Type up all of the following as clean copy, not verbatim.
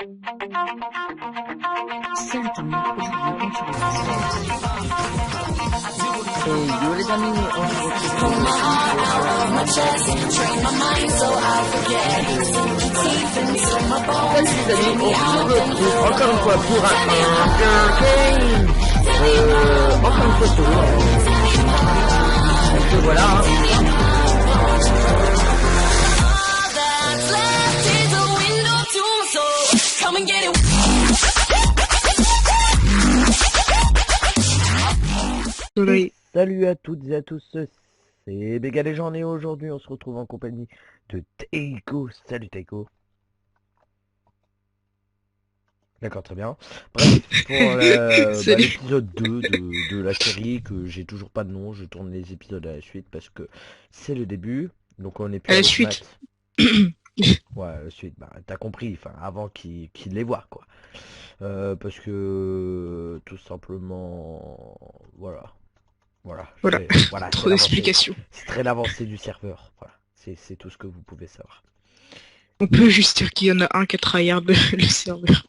Et yo les amis, on se retrouve salut les amis, on se retrouve encore une fois pour un game. Encore une fois solo. Donc voilà. Salut à toutes et à tous, c'est Béga Légende et aujourd'hui on se retrouve en compagnie de Taiko. Salut Taiko. D'accord, très bien. Bref, pour l'épisode 2 de la série, que j'ai toujours pas de nom, je tourne les épisodes à la suite parce que c'est le début, donc on est plus à la suite. Ouais, la suite, bah t'as compris, enfin avant qu'il les voit quoi. Parce que tout simplement, voilà, Trop c'est d'explications. c'est très l'avancée du serveur, voilà, c'est tout ce que vous pouvez savoir. On peut juste dire qu'il y en a un qui a tryhard le serveur.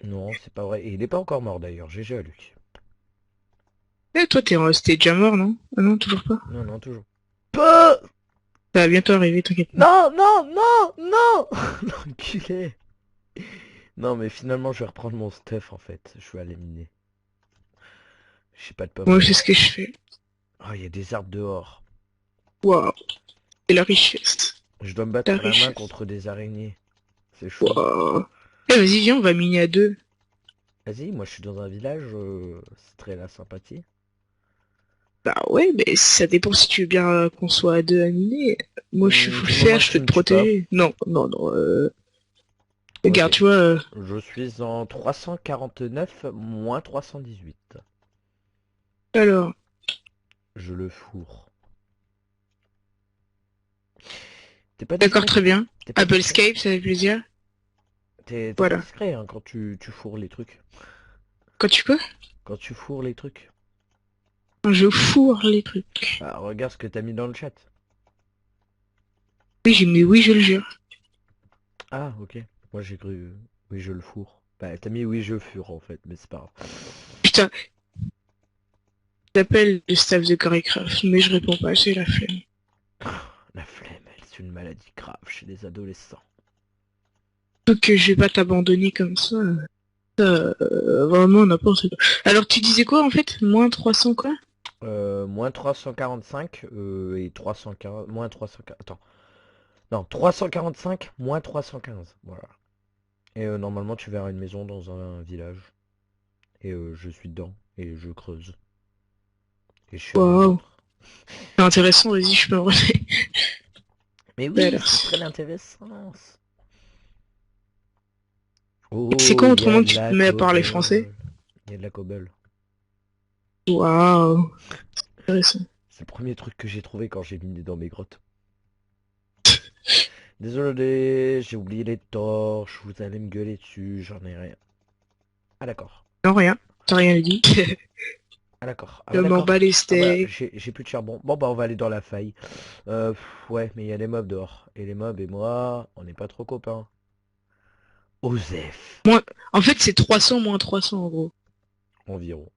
Non, c'est pas vrai, et il est pas encore mort d'ailleurs, GG à lui. Eh, toi, t'es déjà mort, non? Ah non, toujours pas. Non, toujours pas. Ça va bientôt arriver, t'inquiète pas. Non L'enculé. Non, mais finalement, je vais reprendre mon stuff, en fait. Je vais aller miner. J'ai pas de pommes. Moi, c'est ce que je fais. Oh, il y a des arbres dehors. Waouh. C'est la richesse. Je dois me battre La la main richesse. contre des araignées. C'est chaud. Waouh. Eh, vas-y, viens, on va miner à deux. Vas-y, moi, je suis dans un village. C'est très la sympathie. Bah ouais, mais ça dépend si tu veux bien qu'on soit à deux à miner. Moi, je suis full Du moment faire, que je tu peux me te tues pas. protéger. Non. Ok. Regarde, tu vois... Je suis en 349 moins 318. Alors, Je le fourre. T'es pas d'accord, discret? très bien. T'es pas Apple discret? Escape, ça fait plaisir. T'es pas Voilà. discret hein, quand tu fourres les trucs. Quand tu peux, Quand tu fourres les trucs. je fourre les trucs. Ah, regarde ce que t'as mis dans le chat. Oui, j'ai mis oui, je le jure. Ah, ok. Moi j'ai cru. Oui, je le fourre. Bah, t'as mis oui, je fure en fait, mais c'est pas grave. Putain, j'appelle le staff de Chorégraphe, mais je réponds pas, j'ai la flemme. La flemme, c'est une maladie grave chez les adolescents. Donc je vais pas t'abandonner comme ça. Vraiment n'importe quoi. Alors tu disais quoi en fait? Moins 300 quoi? Moins 345 et 315. Moins 340. Attends. Non, 345 moins 315. Voilà. Et normalement, tu verras une maison dans un village. Et je suis dedans. Et je creuse. Et je suis rien Waouh. d'autre. C'est intéressant, vas-y, je peux me remettre. Mais Bah oui, alors, c'est très intéressant. c'est Oh, quoi il y a autrement de que tu te la mets à parler français? cobble. Il y a de la cobble. Waouh. Intéressant. C'est le premier truc que j'ai trouvé quand j'ai miné dans mes grottes. Désolé, j'ai oublié les torches, vous allez me gueuler dessus, j'en ai rien. Ah d'accord. Non, rien. T'as rien dit. Ah d'accord. Ah Je bah m'en bats d'accord. les Ah bah steaks. j'ai plus de charbon. Bon bah on va aller dans la faille. Ouais, mais il y a des mobs dehors. Et les mobs et moi, on n'est pas trop copains. Osef. Moins... En fait, c'est 300 moins 300 en gros. Environ.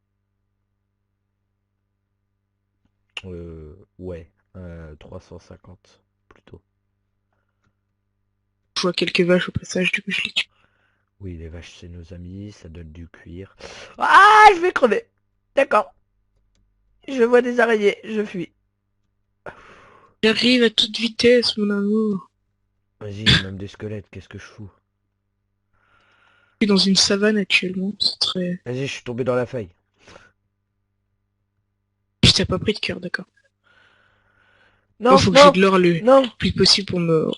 Ouais. 350 plutôt. Je vois quelques vaches au passage, du coup je les tue. Oui, les vaches, c'est nos amis, ça donne du cuir. Ah, je vais crever. D'accord. Je vois des araignées, je fuis. J'arrive à toute vitesse, mon amour. Vas-y, il y a même des squelettes, qu'est-ce que je fous? Je suis dans une savane actuellement, c'est très... Vas-y, je suis tombé dans la faille. Je t'ai pas pris de cœur, d'accord. Moi, Non, faut que j'ai non, de l'or le non. plus possible pour me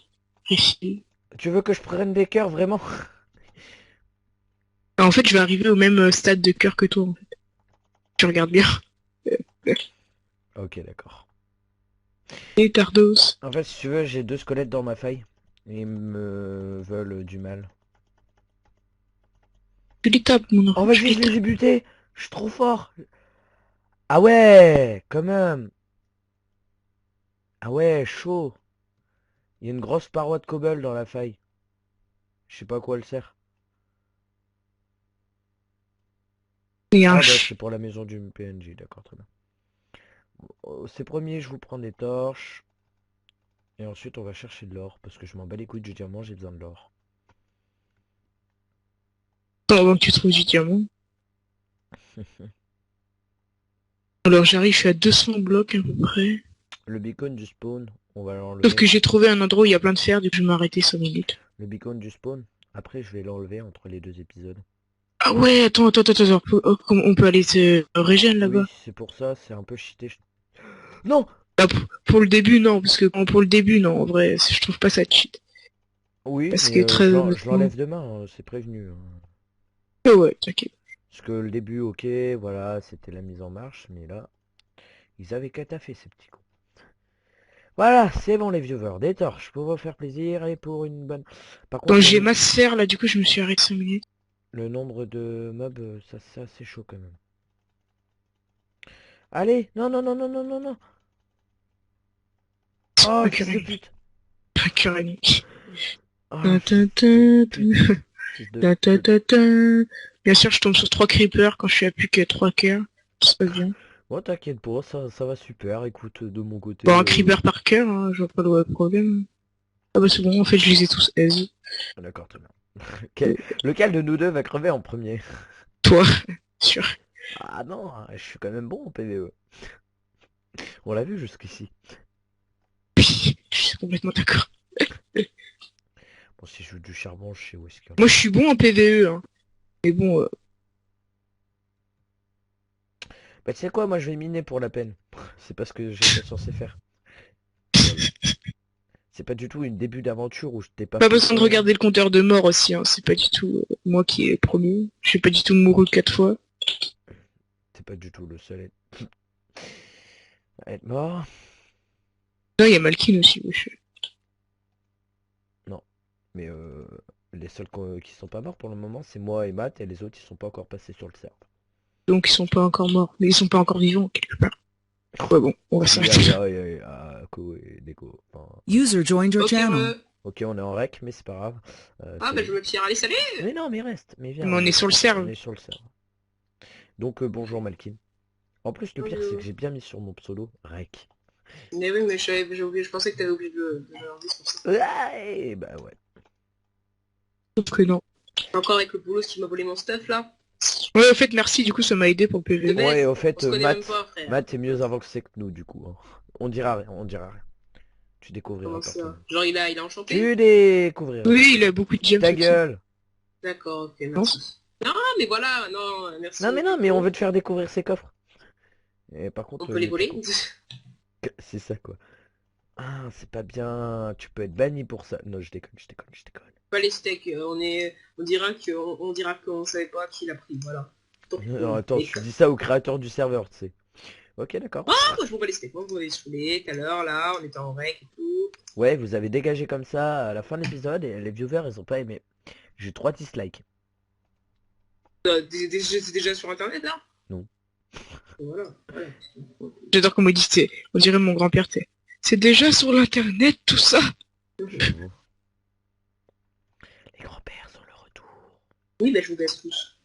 réfiler. Tu veux que je prenne des cœurs, vraiment? En fait, je vais arriver au même stade de cœur que toi, en fait. Tu regardes bien. Ok, d'accord. Et Tardos. En fait, si tu veux, j'ai deux squelettes dans ma faille. Et ils me veulent du mal. Tu les tapes, mon Oh, enfant, tu vas-y, les je les ai tapes. butés. Je suis trop fort. Ah ouais, quand même. Ah ouais, chaud. Il y a une grosse paroi de cobble dans la faille. Je sais pas à quoi elle sert. Il y a Ah un bah ch- c'est pour la maison du PNJ, d'accord, très bien. C'est premier, je vous prends des torches. Et ensuite on va chercher de l'or, parce que je m'en bats les couilles du diamant, j'ai besoin de l'or. Avant que tu trouves du diamant. Alors j'arrive, je suis à 200 blocs à peu près. Le beacon du spawn, on va Sauf l'enlever. que j'ai trouvé un endroit où il y a plein de fer, du coup je vais m'arrêter 5 minutes. Le beacon du spawn, après je vais l'enlever entre les deux épisodes. Ah ouais, attends. On peut aller se régène là-bas. Oui, c'est pour ça, c'est un peu cheaté. Non! Ah, pour le début, non, parce que pour le début, non, en vrai, je trouve pas ça cheat. Oui, Parce mais que très je honnêtement... l'enlève demain, c'est prévenu, hein. Ah ouais, t'inquiète. Parce que le début, ok, voilà, c'était la mise en marche, mais là, ils avaient qu'à taffer ces petits cons. Voilà, c'est bon les viewers, des torches pour vous faire plaisir et pour une bonne... Par Donc contre, j'ai ma sphère là, du coup je me suis arrêté 5 minutes. le nombre de mobs, ça c'est assez chaud quand même. Allez, non. Oh, Un fils de curé. pute. Un curé. Oh, Ta, ta, fils ta, de ta, pute. Fils de ta, ta, pute. ta, ta. Bien sûr, je tombe sur 3 creepers quand je suis à plus que 3 cœurs. Tout se passe bien. Bon, t'inquiète pas, ça va super. Écoute, de mon côté... Bon, un creeper par cœur, hein, je vois pas le problème. Ah bah c'est bon, en fait je les ai tous aise. D'accord, très bien. Lequel de nous deux va crever en premier? Toi, sûr. Ah non, je suis quand même bon en PvE. On l'a vu jusqu'ici. Oui, je suis complètement d'accord. Bon, si je veux du charbon, je sais où est-ce qu'il y en Moi a. je suis bon en PvE, hein. Mais bon, Bah tu sais quoi, moi je vais miner pour la peine. C'est pas ce que j'étais censé faire. C'est pas du tout une début d'aventure où je t'ai pas pas fait besoin de peur. regarder le compteur de mort aussi, hein. C'est pas du tout moi qui ai promu. Je suis pas du tout mouru 4 fois. T'es pas du tout le seul à être mort. Non, il y a Malkin aussi, wesh. Non. Mais les seuls qui sont pas morts pour le moment, c'est moi et Matt, et les autres ils sont pas encore passés sur le serve. Donc ils sont pas encore morts, mais ils sont pas encore vivants quelque part. Ouais bon, on va Si, s'arrêter là. Ko et Deko. Enfin, User joined your Ok, channel. ok, on est en rec, mais c'est pas grave. ah bah je me tire, allez salut. Mais non, mais reste, mais viens, Mais on est sur le serve. on est sur le serve. Donc bonjour Malkin. En plus, le pire, c'est que j'ai bien mis sur mon pseudo rec. Mais oui, mais j'ai oublié, je pensais que t'avais oublié de le relancer, c'est pour ça. Ouais, bah ouais. Sauf que non. Encore avec le boulot qui m'a volé mon stuff là. Ouais, en fait, merci, du coup, ça m'a aidé pour le De PV. base, Ouais, au on fait, se connaît même pas, frère. Matt est mieux avancé que nous, du coup, hein. On dira rien, on dira rien. Tu découvriras Comment par ça? toi-même. Genre il a enchanté? Tu découvriras. Oui, il a beaucoup de gems. Ta aussi. gueule. D'accord, ok, Non, merci. Non, mais voilà, non, merci. Non, mais on veut te faire découvrir ces coffres. Et par On contre, peut les voler? c'est ça, quoi. Ah, c'est pas bien. Tu peux être banni pour ça. Non, je déconne. Pas les steaks, on dira qu'on savait pas qui l'a pris, voilà. Donc, Non, attends, les tu dis ça au créateur du serveur, tu sais. Ok, d'accord. Ah, moi je m'en bats les steaks, moi vous m'avez saoulé tout à l'heure, là, on était en rec et tout. Ouais, vous avez dégagé comme ça à la fin de l'épisode et les viewers, ils ont pas aimé. J'ai 3 dislikes. C'est déjà sur internet là? Non. Voilà. j'adore comment il dit, on dirait mon grand-père, t'es. C'est déjà sur l'internet, tout ça. J'avoue. Les grands-pères sont le retour. Oui, bah je vous baisse tous.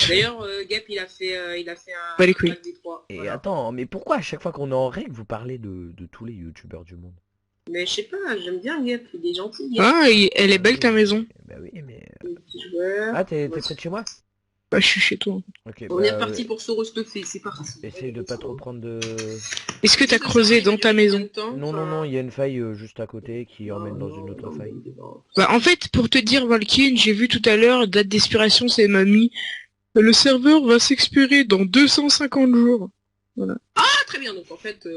D'ailleurs, Gap il a fait un Bah, les couilles. pack des 3. Et attends, mais pourquoi à chaque fois qu'on est en règle, vous parlez de tous les youtubeurs du monde? Mais je sais pas, j'aime bien Gap, il est gentil. Gap. Ah, elle est belle ta maison. Bah oui, mais... Le petit joueur. Ah, t'es Ouais, près de chez moi? Bah, je suis chez toi. Ok, On est reparti pour se restuffer, c'est parti. essaye de pas trop prendre de... Est-ce que t'as creusé dans ta maison? Non, il y a une faille juste à côté qui emmène dans une autre faille. Bah, en fait, pour te dire, Valkyne, j'ai vu tout à l'heure, date d'expiration, c'est mamie. Le serveur va s'expirer dans 250 jours. Ah, très bien, donc en fait,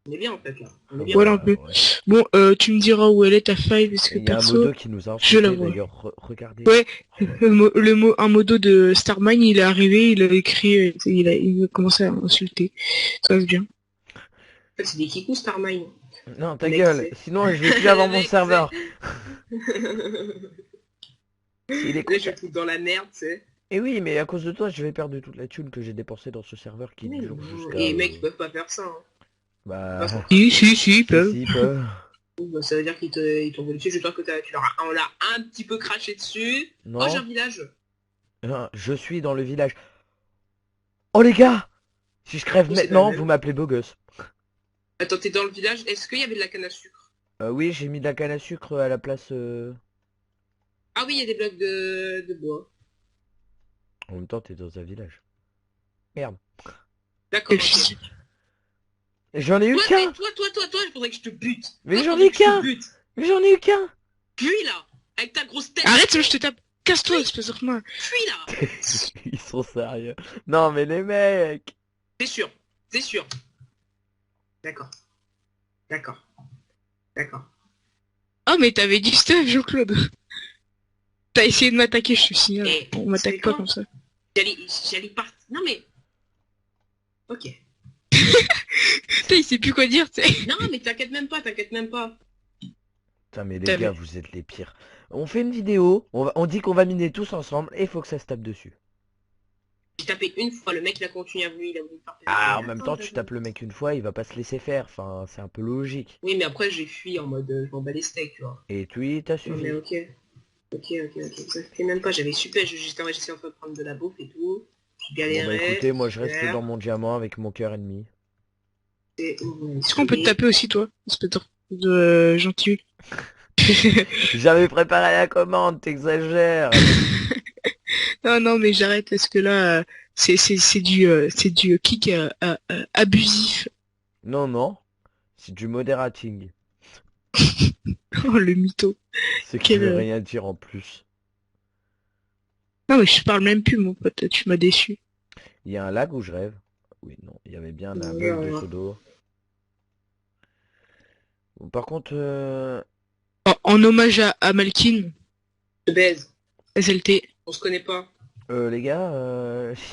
on est bien en fait là. On est bien. Voilà un peu. Ouais. Bon, tu me diras où elle est ta faille, parce que Il y a un perso, modo qui nous a je la insulté vois. d'ailleurs, regardez. Ouais. un modo de Starmine, il est arrivé, il a écrit, il a commencé à insulter. Ça va bien. En fait, c'est des kikous Starmine. Non, ta Mec, gueule, c'est- sinon je vais plus avoir Le mon mec, serveur. Là, S'il est je vais content. foutre dans la merde, tu sais. Et oui, mais à cause de toi, je vais perdre toute la thune que j'ai dépensée dans ce serveur qui Mais dure non. jusqu'à... Et les mecs, ils peuvent pas faire ça. Hein. Bah... Si, ils peuvent. Si, ils peuvent. Bah, ça veut dire qu'ils t'ont volé dessus. Je crois que on l'a un petit peu craché dessus. Non, Oh, j'ai un village. non, je suis dans le village. Oh les gars, si je crève Oh, c'est maintenant, pas le vous même. m'appelez beau gosse. Attends, t'es dans le village, est-ce qu'il y avait de la canne à sucre? Oui, j'ai mis de la canne à sucre à la place... Ah oui, il y a des blocs de bois. En même temps, t'es dans un village. Merde. D'accord, Quel ok. physique. J'en ai eu Toi, mais qu'un. toi, je voudrais que je te bute. Mais Toi, je j'en voudrais ai que je te qu'un. bute. Mais j'en ai eu qu'un. Fuis là, avec ta grosse tête. Arrête, sinon je te tape. Casse-toi, espèce de remin. Fuis là. Ils sont sérieux. Non mais les mecs. C'est sûr, c'est sûr. D'accord, d'accord, d'accord. Oh, mais t'avais dit stuff, Jean-Claude. T'as essayé de m'attaquer, je te signale. Eh, On c'est m'attaque pas quoi comme ça. J'allais partir. Non mais. Ok. Putain, il sait plus quoi dire, tu sais. Non mais t'inquiète même pas, t'inquiète même pas. Putain mais les Putain, gars, mais- vous êtes les pires. On fait une vidéo, on dit qu'on va miner tous ensemble et il faut que ça se tape dessus. J'ai tapé une fois, le mec il a continué à voulu, il a voulu me faire Ah, en péter. même Attends, temps, tu tapes le mec une fois, il va pas se laisser faire. Enfin, c'est un peu logique. Oui mais après j'ai fui en mode je m'en bats les steaks, tu vois. Et tu t'as Non mais suivi. ok. Ok. Ça fait même pas, j'avais super, j'étais en train de prendre de la bouffe et tout. Je Bon bah galérais. écoutez, moi je reste super. dans mon diamant avec mon cœur ennemi. Est-ce qu'on peut te taper aussi, toi? Espèce de gentil. J'avais préparé la commande, t'exagères. Non, non, mais j'arrête parce que là, c'est du kick abusif. Non, non, c'est du moderating. Oh, le mytho. Ce qui Quel, veut rien dire en plus. Non, mais je parle même plus, mon pote. Tu m'as déçu. Il y a un lac où je rêve. Oui, non, il y avait bien un Ouais, bug de ouais. seau d'eau. Bon, par contre, En hommage à Malkin, Je te baise, SLT. on se connaît pas. les gars,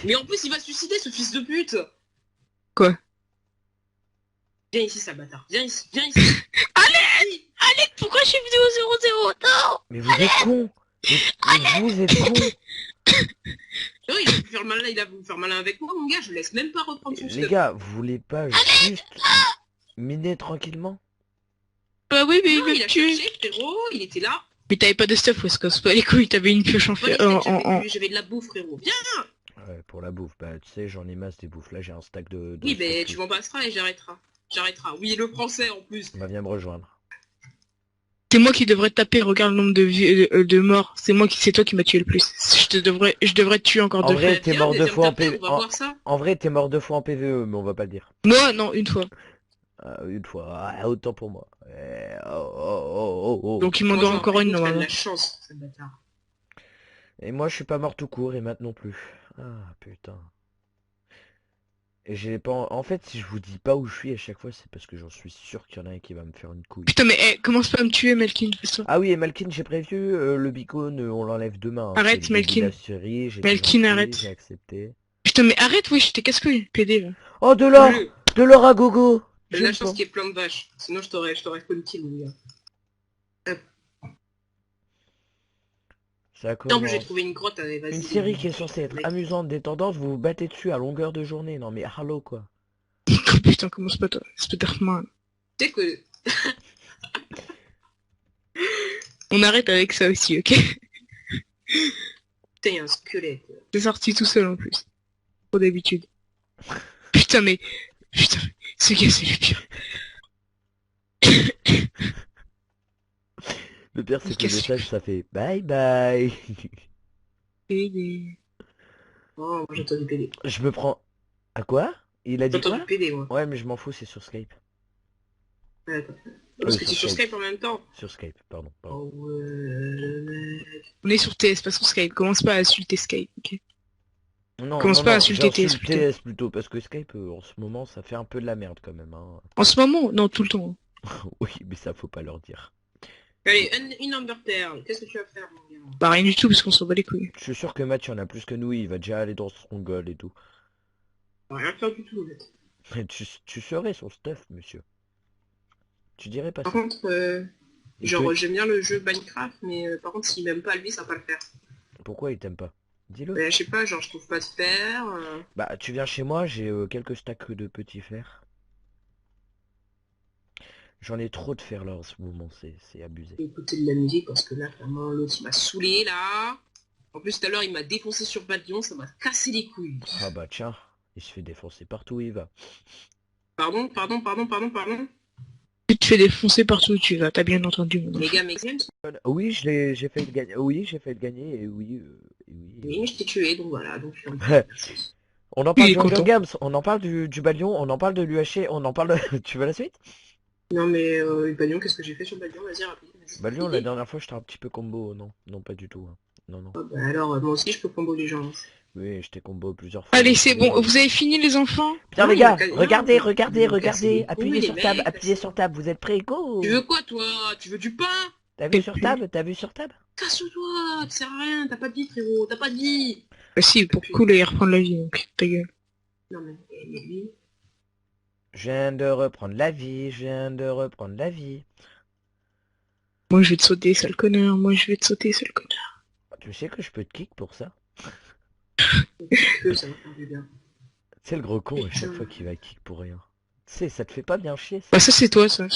Mais en plus il va se suicider ce fils de pute. Quoi? Viens ici sale bâtard, viens ici. Allez! Allez, pourquoi je suis vidéo 0-0? Non! mais vous êtes cons. Mais vous êtes cons. Oh, il a voulu faire malin, il a voulu faire malin avec moi mon gars, je le laisse même pas reprendre son Les stuff. gars, vous voulez pas juste miner tranquillement? Bah oui, mais il Non, veut il me a tuer. cherché frérot, il était là. Mais t'avais pas de stuff, ouais, c'est pas les couilles, t'avais une pioche en Moi, fait. j'avais de la bouffe frérot, viens. Ouais, pour la bouffe, bah tu sais, j'en ai masse des bouffes. Là, j'ai un stack de Oui steak mais plus. tu m'en passeras et j'arrêterai. Oui le français en plus. Bah viens me rejoindre. C'est moi qui devrais te taper, regarde le nombre de morts. C'est toi qui m'as tué le plus. Je devrais te tuer encore En deux vrai, fois. t'es Viens, mort deux viens me fois en taper, PV. on va voir ça. En vrai, t'es mort deux fois en PVE, mais on va pas le dire. Moi, non, une fois. Une fois, ah, autant pour moi. Oh. Donc il m'en Moi, doit je me encore rappelle une que t'as de normalement. la chance, ce bâtard. Et moi, je suis pas mort tout court, et Matt non plus. Ah, putain. Et j'ai pas... En fait, si je vous dis pas où je suis à chaque fois, c'est parce que j'en suis sûr qu'il y en a un qui va me faire une couille. Putain, mais commence pas à me tuer, Melkin. Fais-toi. Ah oui, et Malkin, j'ai prévu, le beacon, on l'enlève demain. Hein. Arrête, C'est le début de Malkin. la série, j'ai Malkin, arrête. j'ai accepté. Putain, mais arrête, oui, j'étais casse-couille, PD, là. Oh, de l'or! Bleu. De l'or à gogo! J'ai de la J'aime chance pas. qu'il y ait plein de vaches. Sinon je t'aurais spawn kill mon gars. Ça Et en plus j'ai commence. trouvé une grotte, allez vas-y. Une série qui est censée être Mec. amusante, des tendances, vous vous battez dessus à longueur de journée. Non mais hello quoi. Oh, putain, commence pas, toi. Espèce d'arma. Tu sais que... On arrête avec ça aussi, ok? Putain, y a un squelette. C'est sorti tout seul en plus. Pour d'habitude. Putain, mais... Putain, ce gars, c'est le pire. Le pire c'est que le Qu'est-ce message ça fait bye bye. PD. Oh, moi j'entends du PD. Je me prends... À quoi? Il a dit J'entends quoi? du PD moi. Ouais mais je m'en fous, c'est sur Skype. Ouais, attends. Parce que sur t'es sur Skype. Skype en même temps. Sur Skype, pardon. Oh ouais, le mec. On est sur TS, pas sur Skype. Commence pas à insulter Skype, ok? Non, Commence non, pas à non, insulter TS, j'insulte plutôt. TS plutôt, parce que Skype, en ce moment, ça fait un peu de la merde quand même. Hein. En ce moment? Non, tout le temps. Oui, mais ça faut pas leur dire. Allez, une Amber Pearl. Qu'est-ce que tu vas faire mon gars? Bah rien du tout, parce qu'on s'en bat les couilles. Je suis sûr que Match en a plus que nous, il va déjà aller dans son goal et tout. On va rien faire du tout en fait. Mais tu serais son stuff, monsieur. Tu dirais pas Par ça. contre, Il genre te- j'aime bien le jeu Minecraft, mais par contre s'il m'aime pas lui, ça va pas le faire. Pourquoi il t'aime pas? Dis-le. Bah, je sais pas, genre je trouve pas de fer. Bah, tu viens chez moi, j'ai quelques stacks de petits fers. J'en ai trop de fer là en ce moment, c'est abusé. Écouter de la musique parce que là vraiment l'autre il m'a saoulé là. En plus tout à l'heure il m'a défoncé sur Badion, ça m'a cassé les couilles. Ah bah tiens, Il se fait défoncer partout où il va. Pardon. Tu te fais défoncer partout où tu vas, t'as bien entendu mon Les enfant. gars, mes games. Oui, j'ai fait le gagner. Oui, j'ai fait le gagner et oui, et oui. Oui, mais je t'ai tué, donc voilà. Donc, On en Il parle est du Hunger content. Games, on en parle du Balion, on en parle de l'UHC, on en parle de... Tu veux la suite? Non, mais Balion, qu'est-ce que j'ai fait sur Balion? Vas-y, rapide. Balion, la Idée. dernière fois, j'étais un petit peu combo. Non, non, pas du tout. Hein. Non, non. Ah bah alors, moi aussi, je peux combo les gens. Oui, j'étais combo plusieurs fois Allez, dans c'est tous les bon, jeux. vous avez fini les enfants? Bien Non, les on a gars, qu'à- regardez, non, regardez, on a cassé regardez, les couilles, appuyez les sur table, mecs, appuyez cassez- sur table, vous êtes prêts, Tu go! veux quoi, toi? Tu veux du pain? T'as vu sur table? T'as vu sur table? Casse-toi, ça sert à rien, t'as pas de vie, frérot, t'as pas de vie. Bah si, pour Puis- couler et reprendre la vie, donc ta gueule. Non, mais lui, Je viens de reprendre la vie, je viens de reprendre la vie. Moi je vais te sauter, sale connard, moi je vais te sauter, sale connard. Tu sais que je peux te kick pour ça? que ça va faire du bien. C'est le gros con à chaque Putain. fois qu'il va kick pour rien. Tu sais, ça te fait pas bien chier ça? Bah ça c'est toi, ça.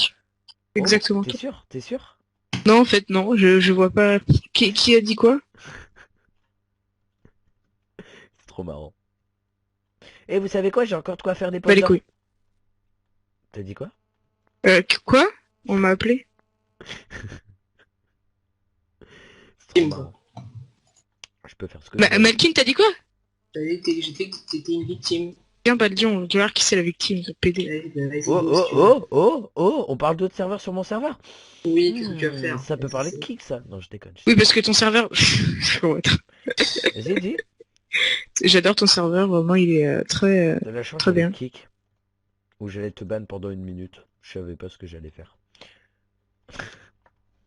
Exactement Oh, t'es toi. sûr? T'es sûr? Non, en fait, non, je vois pas... Qui a dit quoi? C'est trop marrant. Et vous savez quoi? J'ai encore de quoi faire des Bah les pommes d'or. couilles. T'as dit quoi? Quoi? On m'a appelé? C'est trop Tim, marrant. Je peux faire ce que je veux. Malkin, t'as dit quoi? T'étais une victime. Viens, Baldion, tu vas voir qui c'est la victime, ce PD. Vas-y, Oh, go, si oh, tu veux. oh, oh, oh, on parle d'autres serveurs sur mon serveur? Oui, qu'est-ce que tu vas faire? Ça peut Vas-y, parler de c'est- kick ça? Non, je déconne. Oui, parce que ton serveur... Bon, attends. Vas-y, dis. J'adore ton serveur, vraiment, il est très... De la chance, Très j'avais bien. kick. Ou j'allais te ban pendant 1 minute. Je savais pas ce que j'allais faire.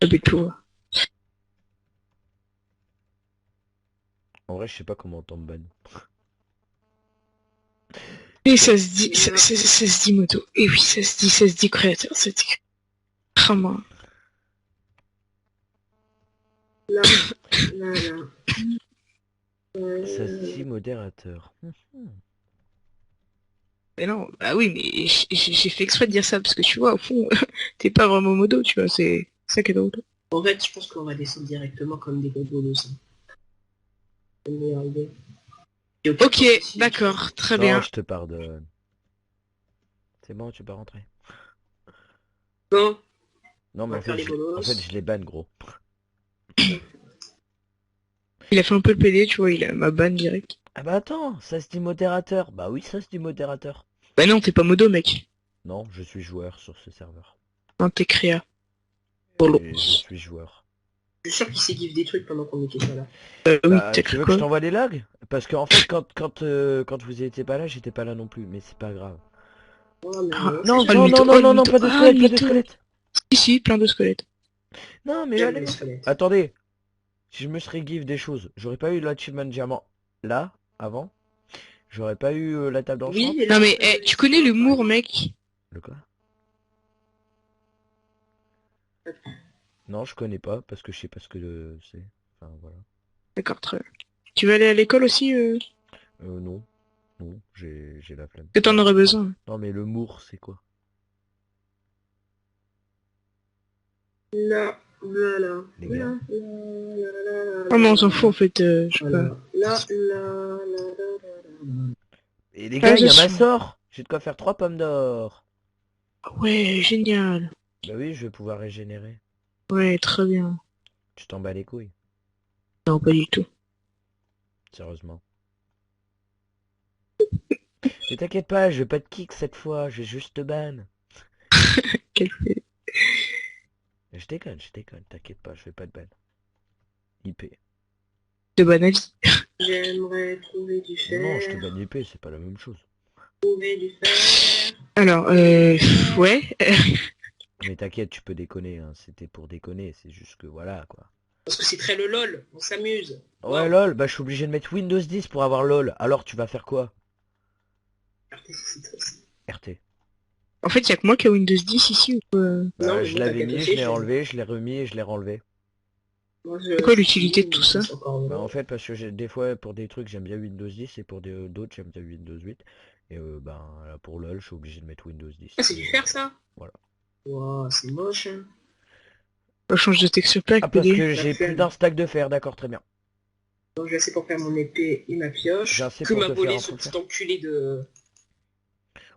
abus de pouvoir. En vrai, je sais pas comment on tombe ban. Et ça se dit, ça se dit moto. Et oui, ça se dit créateur, ça se dit... Ah, moi. Là, là. Ça se dit modérateur. Mais non, bah oui, mais j'ai fait exprès de dire ça, parce que tu vois, au fond, t'es pas vraiment modo, tu vois, c'est ça qui est drôle. En fait, je pense qu'on va descendre directement comme des gobos de ça. C'est une meilleure idée. Et au pire, Ok, si- d'accord, très Non, bien. je te pardonne. C'est bon, tu peux rentrer. Bon, Non, mais va en faire fait, les je, bolos. en fait, je les banne, gros. Il a fait un peu le PD, tu vois, il a ma ban direct. Ah bah attends, ça se dit modérateur. Bah oui, ça se dit modérateur. Bah non, t'es pas modo, mec. Non, je suis joueur sur ce serveur. Non, t'es créa. Polo. Et je suis joueur. Je suis sûr qu'il s'est give des trucs pendant qu'on était pas là. Oui, Bah, t'as tu cru veux que je quoi? t'envoie les logs? Parce qu'en fait, quand vous étiez pas là, j'étais pas là non plus, mais c'est pas grave. Ouais, mais Ah, Non, oh, le non, mytho, non, oh, non, le non, non, mytho. pas de Ah, squelette, le pas de mytho. squelette. Si, plein de squelettes. Non, mais j'aime allez, les squelettes. attendez. Si je me serais give des choses, j'aurais pas eu l'achievement diamant là, avant. J'aurais pas eu la table d'enchant. Oui, et Non là, mais, tu connais l'humour, mec? Le quoi? Non, je connais pas, parce que je sais pas ce que c'est. Enfin, voilà. D'accord, très bien. Tu veux aller à l'école aussi Non. Non, j'ai la flemme. que t'en aurais besoin. Non, mais le mour, c'est quoi? là, là, Les gars. Ah mais on s'en fout en fait, je sais pas. Là, là, Et les gars, il y a je ma suis- sort. J'ai de quoi faire 3 pommes d'or. Ah ouais, génial. Bah oui, je vais pouvoir régénérer. Ouais, très bien. Tu t'en bats les couilles, Non, pas du tout. sérieusement. Mais t'inquiète pas, je vais pas te kick cette fois, je vais juste te ban. Quel fait. Je déconne, t'inquiète pas, je vais pas te ban. IP. De banalité. j'aimerais trouver du fer. Non, je te banne IP, c'est pas la même chose. Trouver du fer. Alors, ouais. Mais t'inquiète, tu peux déconner, hein. C'était pour déconner, c'est juste que voilà, quoi. Parce que c'est très le lol, on s'amuse. Ouais, Wow. lol, bah je suis obligé de mettre Windows 10 pour avoir lol. Alors tu vas faire quoi? C'est triste. RT. En fait, y a que moi qui a Windows 10 ici ou quoi? Bah, Non, mais je moi, l'avais t'inquiète mis, aussi, je l'ai je- enlevé, je l'ai remis et je l'ai renlevé. Moi, C'est quoi l'utilité de tout ça? c'est encore Bah lol. en fait parce que des fois pour des trucs j'aime bien Windows 10 et pour d'autres j'aime bien Windows 8. Et ben là, pour LOL je suis obligé de mettre Windows 10. Ah, c'est du fer ça? Voilà. Wow, c'est moche. Hein. On change de texture pack, Ah parce PD. que j'ai flemme. plus d'un stack de fer, d'accord, très bien. Donc j'ai assez pour faire mon épée et ma pioche. J'ai assez Que pour m'a te volé faire ce un petit truc. enculé de...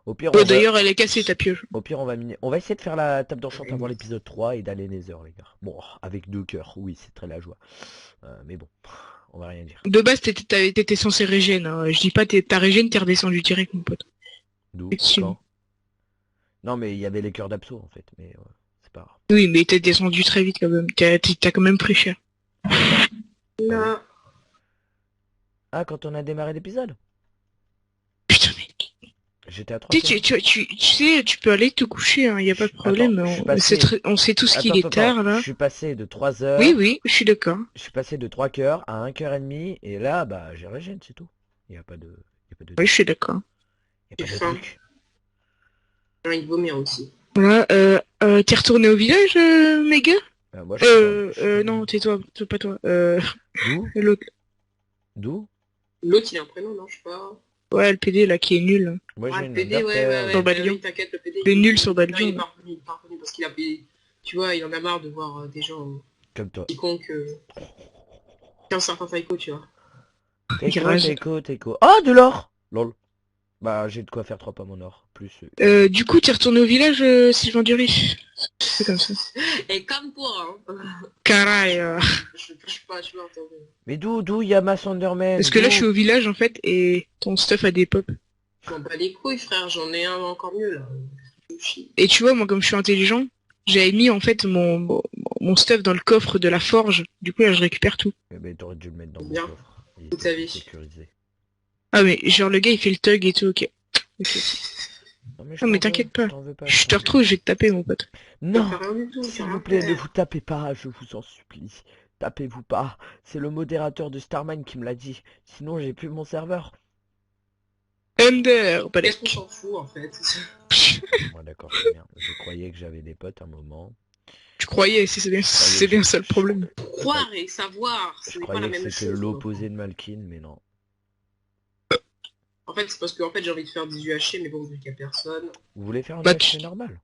Au pire, Ouais, d'ailleurs, elle est cassée ta pioche. Au pire, on va miner. On va essayer de faire la table d'enchant avant l'épisode 3 et d'aller Nether, les gars. Bon, avec 2 cœurs, oui, c'est très la joie. Mais bon, on va rien dire. De base, t'étais censé régène. Hein. Je dis pas ta régène, t'es redescendu direct, mon pote. D'où Effectivement. Quand Non, mais il y avait les cœurs d'abso, en fait. Mais c'est pas grave. Oui, mais t'es descendu très vite quand même. T'as quand même pris cher. Là. Ah, quand on a démarré l'épisode Putain, mec. J'étais à 3 Tu sais, tu sais, tu peux aller te coucher, hein, y a pas de Attends, problème. je suis On, passé- on sait tous qu'il Attends, est tard, attends. là. Je suis passé de 3 heures. Oui, oui, je suis d'accord. Je suis passé de 3 cœurs à 1 cœur et demi. Et là, bah, j'ai régène, c'est tout. Il n'y a pas de... Y a pas de... Oui, je suis d'accord. Y a pas J'ai de faim. truc. J'ai envie de vomir aussi. Voilà, t'es retourné au village, méga Moi, je suis dans- Non, tais-toi, pas toi. D'où L'autre. D'où L'autre, il a un prénom, non, je sais pas. Ouais, le PD, là, qui est nul. Moi, j'ai le une PD, ouais, Undertale. Dans bah Balion. oui, t'inquiète, le PD. Le nul sur Balion. Non, il est pas revenu parce qu'il a... Tu vois, il en a marre de voir des gens Comme toi. quiconque... qu'un certain psycho, tu vois. Garage. Teco. Ah, de l'or Lol. Bah, j'ai de quoi faire 3 pommes en or. Plus... Du coup, t'es retourné au village, Sylvain Dury. C'est comme ça. Et comme toi, hein. Caray. Je touche pas, je veux entendre. Mais d'où il y a ma Sunderman Parce que là, D'où je suis au village, en fait, et ton stuff a des pop. Je m'en bats les couilles, frère, j'en ai un encore mieux, là. Je me chie. Et tu vois, moi, comme je suis intelligent, j'avais mis, en fait, mon stuff dans le coffre de la forge. Du coup, là, je récupère tout. Eh ben, t'aurais dû le mettre dans mon Bien. coffre. Il Toute était sa vie. sécurisé. Ah, mais genre, le gars, il fait le thug et tout, ok. Ok. Non, Non, mais t'en veux- t'inquiète pas. t'en veux pas, Je t'en te veux retrouve, je vais te taper, mon pote. Non, T'as rien du tout, s'il t'as vous rien plaît, fait. ne vous tapez pas, je vous en supplie. Tapez-vous pas. C'est le modérateur de Starman qui me l'a dit. Sinon, j'ai plus mon serveur. Ender, Qu'est-ce qu'on s'en fout, en fait? Moi, d'accord, c'est bien. Je croyais que j'avais des potes un moment. Tu croyais, c'est bien ça le problème. Croire et savoir, Je ce n'est pas croyais la que même c'était chose. l'opposé de Malkin, mais non. En fait, c'est parce que en fait, j'ai envie de faire des UHC, mais bon, vu qu'il n'y a personne... Vous voulez faire un Bah, match tu- normal?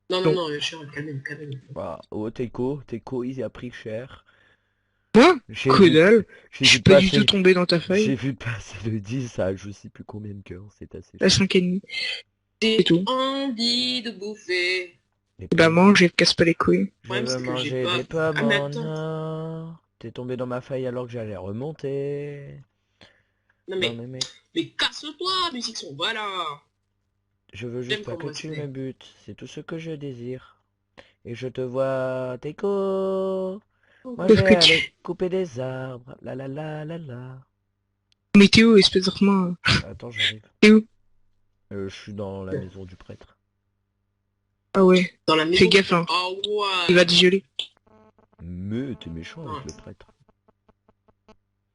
Non, Non. non, UHC, calmez-vous. Bah, oh, Teco, il a pris cher. Moi J'ai Que vu- dalle. j'ai Je vu suis pas du passer- tout tombé dans ta J'ai faille. vu passer le 10 à je sais plus combien de cœurs, c'est assez À fou. 5,5. J'ai C'est tout. envie de bouffer. Les Bah pommes. mange et te casse pas les couilles. Je problème, veux c'est que j'ai manger pas- des pommes Ah, mais en attends. or. T'es tombé dans ma faille alors que j'allais remonter. Non, Non mais, mais mec, mais casse-toi, musique son, voilà. je veux J'aime juste pas comment que tu c'est. me butes, c'est tout ce que je désire. Et je te vois, Teco. Moi je Sauf vais que tu- aller couper des arbres, la la la la la. Mais t'es où, espèce de romain? Attends, j'arrive. T'es où? Je suis dans la maison du prêtre. Ah ouais. Dans la maison. Fais gaffe, hein. Ah ouais. Il va te violer. Mais t'es méchant avec le prêtre.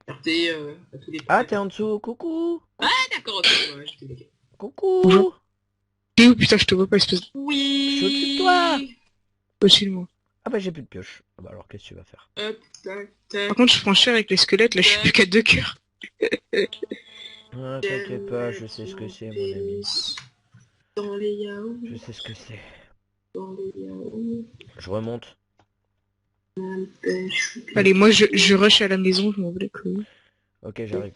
Regardez, à tous les Ah, t'es en dessous, coucou. Ah, d'accord, ok, ouais, j'étais bloqué. Coucou. Bonjour. T'es où? Putain, je te vois pas, espèce de... Oui. Je suis au-dessus de toi. Au-dessus de moi. Ah bah j'ai plus de pioche. Ah bah alors qu'est-ce que tu vas faire? Hop, tac, tac. Par contre, je prends cher avec les squelettes, là, je suis plus qu'à 2 cœurs. Ah, t'inquiète pas, je sais ce que c'est mon ami. Dans les yaourts, Je sais ce que c'est. dans les yaourts, Je remonte. pêche. Allez, moi, je rush à la maison, je m'en veux les couilles. Ok, j'arrive.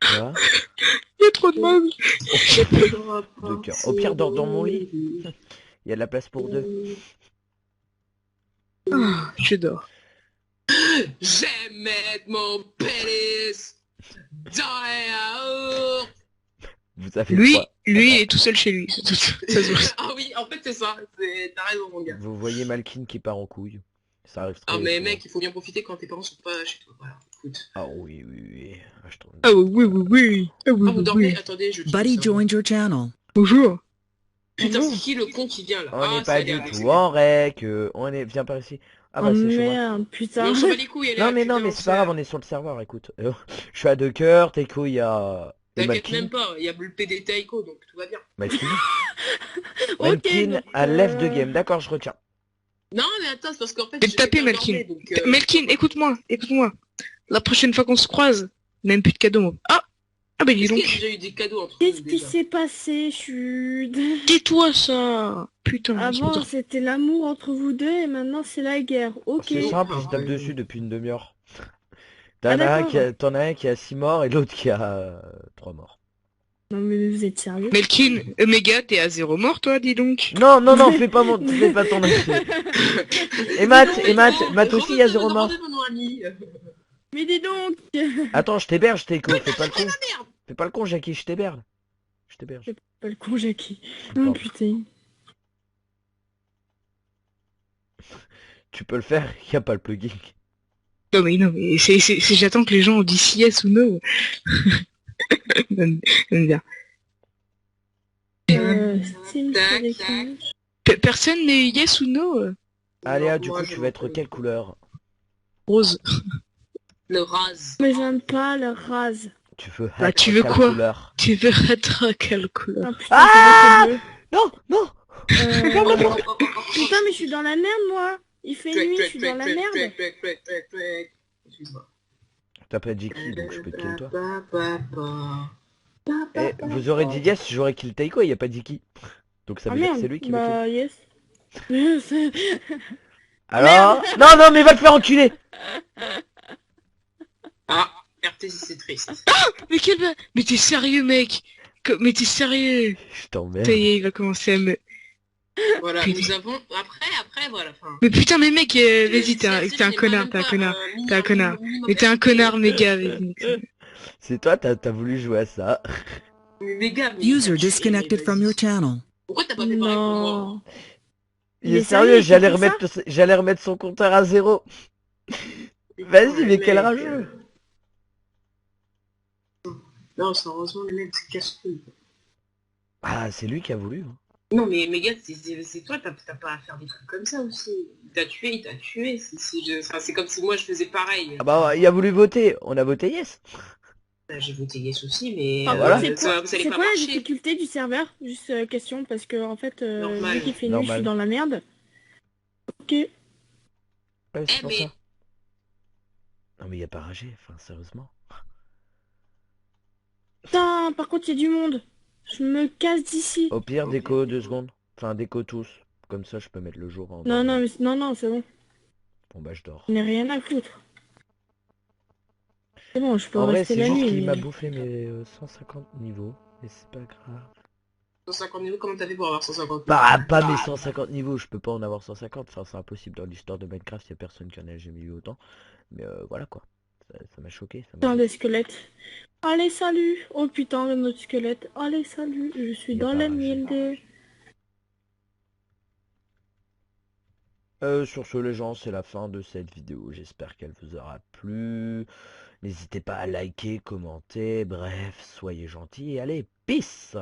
Quoi? Il y a trop de mobs. Deux cœurs. Au pire, dors dans mon lit. Il y a de la place pour deux. Ah, je dors. J'aime mettre mon pénis dans les yaourts. Vous avez Lui, quoi? lui est tout seul chez lui. C'est tout. Ça se voit. Ah oui, en fait c'est ça, t'as raison mon gars. Vous voyez Malkin qui part en couille. Ça arrive très Ah mais souvent. mec, il faut bien profiter quand tes parents sont pas chez toi. Voilà, écoute. Ah oui, oui, oui. Ah, je trouve... Ah oui, oui, oui. Ah oui, Ah vous oui, dormez, oui. attendez, je Buddy check ça. joined your channel. Bonjour. Putain, Bonjour. c'est qui le con qui vient là? On Ah, n'est pas c'est du elle, tout c'est en rec. On est... Viens par ici. Ah bah Oh c'est chez moi. merde, elle. putain. Mais on s'en bat les couilles, elle est Non là, mais non putain, mais c'est pas grave, on est sur le serveur, écoute. Je suis à 2 cœurs, Teco il y a... et T'inquiète Malkin. même pas, il y a le PD Taiko donc tout va bien. Malkin. Ok, Malkin donc, à left de game, d'accord, je retiens. Non mais attends, c'est parce qu'en fait... Je vais te taper, quelqu'un Malkin. dormait, donc, Melkin, écoute-moi, écoute-moi. La prochaine fois qu'on se croise, même plus de cadeau, moi. Ah, Ah bah dis Est-ce qu'il y a donc. déjà eu des cadeaux entre Qu'est-ce vous qui déjà? s'est passé, Chut? Tais-toi ça. Putain. Avant, c'était l'amour entre vous deux et maintenant, c'est la guerre. Ok. C'est Oh, simple, il se tape pareil. dessus depuis une demi-heure. Ah, d'accord. T'en as un qui a 6 morts et l'autre qui a 3 morts. Non, mais vous êtes sérieux? Melkin, Omega, t'es à 0 mort toi, dis donc. Non, non, non, fais pas ton accès. Et Matt, Matt aussi, il y a 0 mort. Rendez-moi mon ami. Mais dis donc! Attends, je t'héberge, Teiko, fais pas le con. Merde. Fais pas le con, Jackie, je t'héberge. Je t'héberge. Pas le con, Jackie. Pardon. Oh putain. Tu peux le faire, y a pas le plugin. Non mais j'attends que les gens disent yes ou no. J'aime bien. Steam Tac, Sélection. Personne n'est yes ou no. Allez, Non, du moi, coup, je tu vas être m'en quelle couleur? Rose. Le rase. Mais j'aime pas le rase. Tu veux Bah, être tu veux quelle quoi couleur? Tu veux être à quelle couleur? Ah putain, Ah c'est bleu. Non, non. Putain, mais je suis dans la merde, moi. Il fait nuit, je suis dans la merde. Excuse-moi. T'as pas dit qui, donc je peux te kill toi. Eh, vous aurez dit yes, j'aurais kill Teiko, y a pas dit qui. Donc ça Ah veut dire que merde. c'est lui qui va kill. Bah, yes. Alors non, non, mais va te faire enculer. Ah, RTC c'est triste. Mais mais t'es sérieux mec? Mais t'es sérieux? Je t'emmerde. Ça y est, il va commencer à me... Voilà, Putain. nous avons... Après, voilà. Enfin, Mais putain mais mec, vas-y, t'es un connard, t'es un connard. T'es un connard. Mais t'es un connard méga, vas-y. C'est toi, t'as voulu jouer à ça. Mais méga, mais... User disconnected from your channel. Pourquoi t'as pas fait pareil pour moi? Non. Il est sérieux, il fait ça j'allais remettre son compteur à 0. Vas-y, mais quel rageux. Non, heureusement, le mec se casse-couille. Ah, c'est lui qui a voulu. Hein. Non, mais méga, c'est toi, t'as pas à faire des trucs comme ça aussi. Il t'a tué. Enfin, c'est comme si moi je faisais pareil. Ah bah, il a voulu voter. On a voté yes. J'ai voté yes aussi, mais Par voilà. contre, ça allait c'est pas quoi la marcher. difficulté du serveur? Juste question, parce que en fait, Normal. vu qu'il fait nuit, je Normal. suis dans la merde. Ok. Ouais, c'est Eh, pour mais- ça. Non mais y a pas ragé, enfin sérieusement. Putain, par contre, il y a du monde. Je me casse d'ici. Au pire, Ok. déco 2 secondes. Enfin, déco tous. Comme ça, je peux mettre le jour en... Non, non, mais non, c'est bon. Bon bah, je dors. Je n'ai rien à foutre. C'est bon, je peux En vrai, rester c'est la juste nuit. qu'il m'a mais- bouffé mes 150 niveaux. Et c'est pas grave. 150 niveaux, comment t'as fait pour avoir 150 Bah, pas mes 150 niveaux, je peux pas en avoir 150. Enfin, c'est impossible dans l'histoire de Minecraft, y a personne qui en a jamais eu autant. Mais voilà quoi. Ça m'a choqué. Ça m'a Putain, choqué. des squelettes. Allez, salut. Oh putain, un autre squelette. Allez, salut. Je suis Il y a dans pas la ragé. mine des... Sur ce les gens, c'est la fin de cette vidéo, j'espère qu'elle vous aura plu. N'hésitez pas à liker, commenter, bref, soyez gentils et allez, peace!